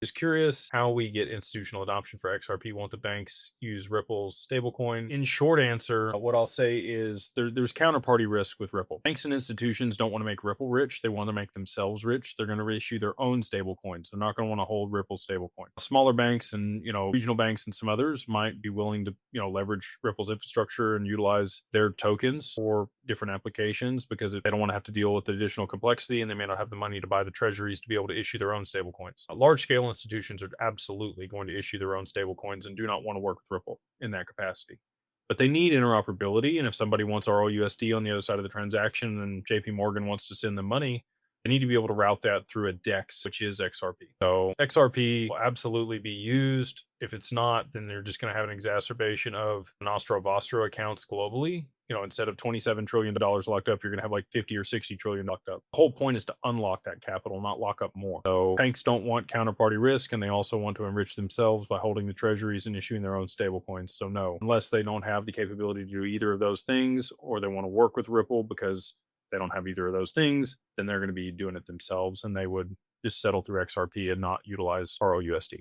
Just curious how we get institutional adoption for XRP. Won't the banks use Ripple's stablecoin? In short answer, what I'll say is there's counterparty risk with Ripple. Banks and institutions don't want to make Ripple rich. They want to make themselves rich. They're going to reissue their own stablecoins. They're not going to want to hold Ripple stablecoin. Smaller banks and, regional banks and some others might be willing to, leverage Ripple's infrastructure and utilize their tokens for different applications because they don't want to have to deal with the additional complexity, and they may not have the money to buy the treasuries to be able to issue their own stablecoins. Large scale institutions are absolutely going to issue their own stablecoins and do not want to work with Ripple in that capacity. But they need interoperability, and if somebody wants ROUSD on the other side of the transaction and JP Morgan wants to send them money, they need to be able to route that through a DEX, which is XRP. So XRP will absolutely be used. If it's not, then they're just going to have an exacerbation of Nostro Vostro accounts globally. Instead of $27 trillion locked up, you're going to have like 50 or 60 trillion locked up. The whole point is to unlock that capital, not lock up more. So banks don't want counterparty risk, and they also want to enrich themselves by holding the treasuries and issuing their own stablecoins. So no, unless they don't have the capability to do either of those things, or they want to work with Ripple because they don't have either of those things, then they're going to be doing it themselves, and they would just settle through XRP and not utilize ROUSD.